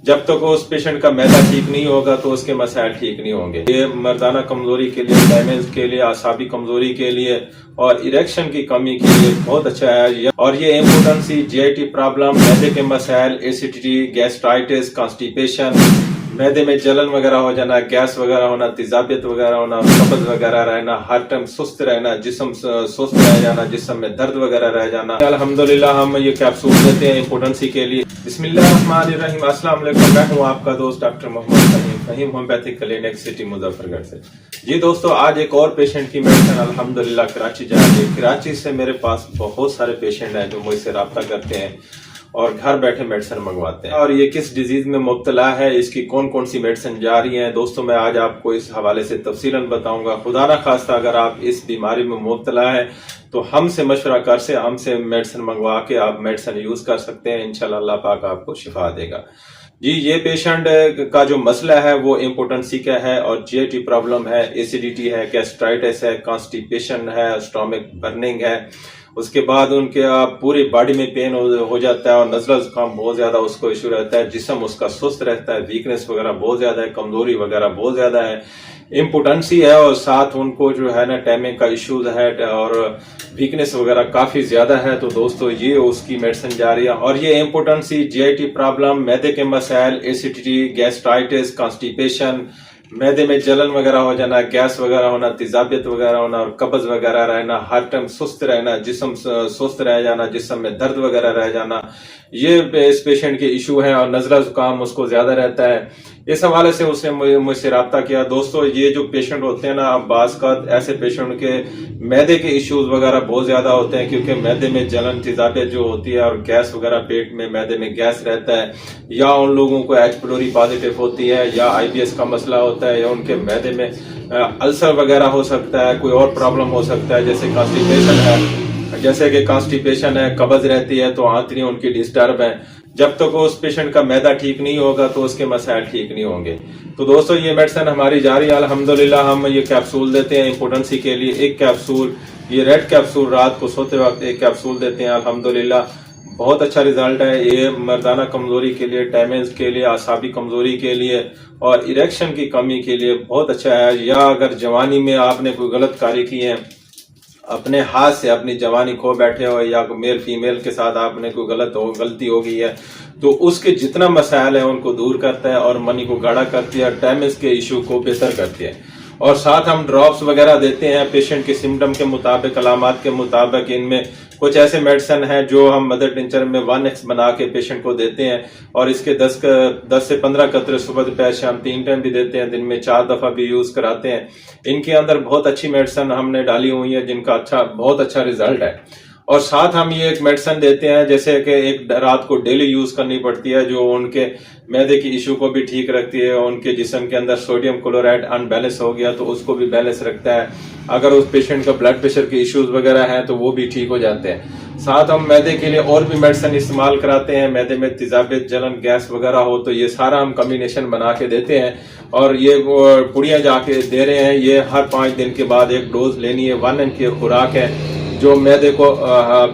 जब तक उस पेशेंट का मैदा ठीक नहीं होगा तो उसके मसाइल ठीक नहीं होंगे। ये मर्दाना कमजोरी के लिए, डैमेज के लिए, आसाबी कमजोरी के लिए और इरेक्शन की कमी के लिए बहुत अच्छा है। और ये इम्पोर्टेंसी, जीआईटी प्रॉब्लम, मैदे के मसाइल, एसिडिटी, गैस्ट्राइटिस, कॉन्स्टिपेशन, मैदे में जलन वगैरह हो जाना, गैस वगैरह होना, तेजाबियत वगैरह होना, कब्ज वगैरह रहना, हर टाइम सुस्त रहना, जिस्म सुस्त रह जाना, जिस्म में दर्द वगैरह रह जाना। अल्हम्दुलिल्लाह हम ये कैप्सूल देते हैं इम्पोर्टेंसी के लिए। बिस्मिल्लाहिर्रहमानिर्रहीम। अस्सलाम वालेकुम। मैं हूँ आपका दोस्त doctor Mohammad Faheem homeopathic clinic city Muzaffargarh से। जी दोस्तों, आज एक और पेशेंट की मेडिसिन अल्हम्दुलिल्लाह कराची जा रही है। कराची से मेरे पास बहुत सारे पेशेंट हैं जो मुझसे रब्ता करते हैं और घर बैठे मेडिसिन मंगवाते हैं। और ये किस डिजीज में मुब्तला है, इसकी कौन कौन सी मेडिसिन जा रही है, दोस्तों मैं आज आपको इस हवाले से तफसीलन बताऊंगा। खुदा ना खास्ता अगर आप इस बीमारी में मुब्तला है तो हमसे मशवरा कर से हमसे मेडिसिन मंगवा के आप मेडिसिन यूज कर सकते हैं। इंशाल्लाह अल्लाह पाक आपको शिफा देगा। जी, ये पेशेंट का जो मसला है वो इम्पोर्टेंसी का है और जीआईटी प्रॉब्लम है, एसिडिटी है, गैस्ट्राइटिस है, कॉन्स्टिपेशन है, स्टोमक बर्निंग है। उसके बाद उनके पूरी बॉडी में पेन हो जाता है और नजला जुकाम बहुत ज्यादा उसको इशू रहता है। जिस्म उसका सुस्त रहता है, वीकनेस वगैरह बहुत ज्यादा है, कमजोरी वगैरह बहुत ज्यादा है, इम्पोर्टेंसी है और साथ उनको जो है ना टाइमिंग का इश्यूज है और वीकनेस वगैरह काफी ज्यादा है। तो दोस्तों ये उसकी मेडिसिन जा रही है। और ये इम्पोर्टेंसी, जीआईटी प्रॉब्लम, मैदे के मसाइल, एसिडिटी, गैस्ट्राइटिस, कॉन्स्टिपेशन, मैदे में जलन वगैरह हो जाना, गैस वगैरह होना, तेजाबियत वगैरह होना और कब्ज वगैरह रहना, हर टाइम सुस्त रहना, जिस्म सुस्त रह जाना, जिस्म में दर्द वगैरह रह जाना, ये इस पेशेंट के इशू है। और नजला जुकाम उसको ज्यादा रहता है। इस हवाले से उसने मुझसे रब्ता किया। दोस्तों ये जो पेशेंट होते हैं ना, अब बाज़ का ऐसे पेशेंट के मैदे के इश्यूज वगैरह बहुत ज्यादा होते हैं क्योंकि मैदे में जलन, तेजाबियत जो होती है और गैस वगैरह, पेट में मैदे में गैस रहता है, या उन लोगों को एच पिलोरी पॉजिटिव होती है, या आईबीएस का मसला होता है, या उनके मैदे में अल्सर वगैरह हो सकता है, कोई और प्रॉब्लम हो सकता है जैसे कॉन्स्टिपेशन है, जैसे कि कॉन्स्टिपेशन है, कब्ज रहती है तो आंतड़ियां उनकी डिस्टर्ब है। जब तक उस पेशेंट का मैदा ठीक नहीं होगा तो उसके मसाइल ठीक नहीं होंगे। तो दोस्तों ये मेडिसिन हमारी जारी है अल्हम्दुलिल्लाह। हम ये कैप्सूल देते हैं इम्पोर्टेंसी के लिए। एक कैप्सूल, ये रेड कैप्सूल रात को सोते वक्त एक कैप्सूल देते हैं अल्हम्दुलिल्लाह। बहुत अच्छा रिजल्ट है। ये मर्दाना कमजोरी के लिए, डैमेज के लिए, आसाबी कमजोरी के लिए और इरेक्शन की कमी के लिए बहुत अच्छा है। या अगर जवानी में आपने कोई गलत कार्य की है, अपने हाथ से अपनी जवानी खो बैठे हो, या मेल फीमेल के साथ आपने कोई गलती हो गई है, तो उसके जितना मसाइल है उनको दूर करता है और मनी को गाढ़ा करती है, डैमेज के इशू को बेहतर करती है। और साथ हम ड्रॉप्स वगैरह देते हैं पेशेंट के सिम्टम के मुताबिक, अलामात के मुताबिक। इनमें कुछ ऐसे मेडिसिन है जो हम मदर टिंचर में 1x बना के पेशेंट को देते हैं और इसके 10 से 15 कतरे सुबह दोपहर शाम 3 टाइम भी देते हैं, दिन में 4 दफा भी यूज कराते हैं। इनके अंदर बहुत अच्छी मेडिसिन हमने डाली हुई है जिनका बहुत अच्छा रिजल्ट है। और साथ हम ये एक मेडिसिन देते हैं जैसे कि एक रात को डेली यूज करनी पड़ती है, जो उनके मैदे की इशू को भी ठीक रखती है। उनके जिस्म के अंदर सोडियम क्लोराइड अनबैलेंस हो गया तो उसको भी बैलेंस रखता है। अगर उस पेशेंट का ब्लड प्रेशर के इश्यूज वगैरह हैं तो वो भी ठीक हो जाते हैं। साथ हम मैदे के लिए और भी मेडिसिन इस्तेमाल कराते हैं। मैदे में तेजाबियत, जलन, गैस वगैरह हो तो ये सारा हम कॉम्बिनेशन बना के देते हैं और ये पुड़िया जाके दे रहे हैं। ये हर 5 दिन के बाद एक डोज लेनी है। 1 mg की खुराक है जो मैदे को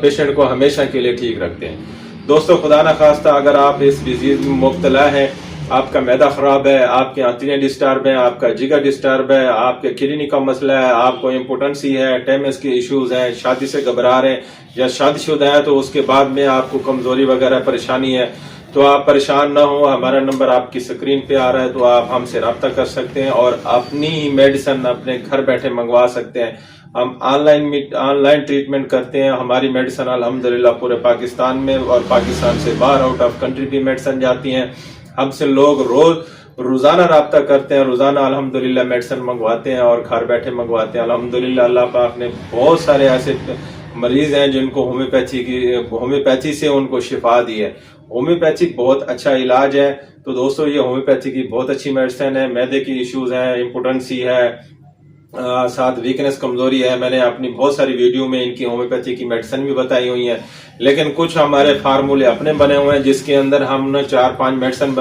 पेशेंट को हमेशा के लिए ठीक रखते हैं। दोस्तों खुदा ना खास्ता अगर आप इस डिजीज में मुब्तला हैं, आपका मैदा खराब है, आपकी आंतड़ियां डिस्टर्ब है, आपका जिगर डिस्टर्ब है, आपके किडनी का मसला है, आपको इम्पोर्टेंसी है, डैमेज के इश्यूज हैं, शादी से घबरा रहे हैं या शादीशुदा है तो उसके बाद में आपको कमजोरी वगैरह परेशानी है, तो आप परेशान ना हो। हमारा नंबर आपकी स्क्रीन पे आ रहा है तो आप हमसे रब्ता कर सकते हैं और अपनी ही मेडिसिन अपने घर बैठे मंगवा सकते हैं। हम ऑनलाइन ट्रीटमेंट करते हैं। हमारी मेडिसिन अल्हम्दुलिल्लाह पूरे पाकिस्तान में और पाकिस्तान से बाहर आउट ऑफ कंट्री भी मेडिसिन जाती हैं। हमसे लोग रोजाना रब्ता करते हैं, रोजाना अल्हम्दुलिल्लाह मेडिसिन मंगवाते हैं और घर बैठे मंगवाते हैं अल्हम्दुलिल्लाह। अल्लाह पाक ने बहुत सारे ऐसे मरीज हैं जिनको होम्योपैथी से उनको शिफा दी है। होम्योपैथी बहुत अच्छा इलाज है। तो दोस्तों ये होम्योपैथी की बहुत अच्छी मेडिसिन है। मैदे की इश्यूज हैं, इम्पोर्टेंसी है, साथ वीकनेस, कमजोरी है। मैंने अपनी बहुत सारी वीडियो में इनकी होम्योपैथी की मेडिसिन भी बताई हुई है, लेकिन कुछ हमारे फार्मूले अपने बने हुए हैं जिसके अंदर हमने 4-5 मेडिसिन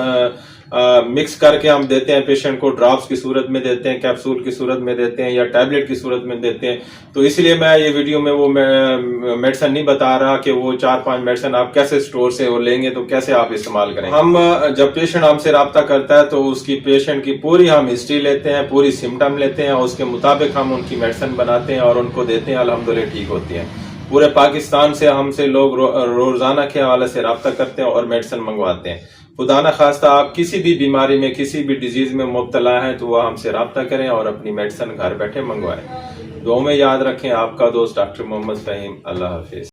मिक्स करके हम देते हैं पेशेंट को, ड्रॉप्स की सूरत में देते हैं, कैप्सूल की सूरत में देते हैं या टैबलेट की सूरत में देते हैं। तो इसलिए मैं ये वीडियो में वो मेडिसिन नहीं बता रहा कि वो 4-5 मेडिसिन आप कैसे स्टोर से वो लेंगे तो कैसे आप इस्तेमाल करें। हम जब पेशेंट हमसे रब्ता करता है तो उसकी पेशेंट की पूरी हम हिस्ट्री लेते हैं, पूरी सिम्टम लेते हैं, उसके मुताबिक हम उनकी मेडिसिन बनाते हैं और उनको देते हैं, अल्हम्दुलिल्लाह ठीक होती है। पूरे पाकिस्तान से हमसे लोग रोजाना के हवाले से रब्ता करते हैं और मेडिसिन मंगवाते हैं। खुदा न खास्ता आप किसी भी बीमारी में, किसी भी डिजीज में मुब्तला हैं तो वह हमसे रब्ता करें और अपनी मेडिसिन घर बैठे मंगवाएं। दुआ में याद रखें, आपका दोस्त डॉक्टर मोहम्मद फहीम। अल्लाह हाफिज।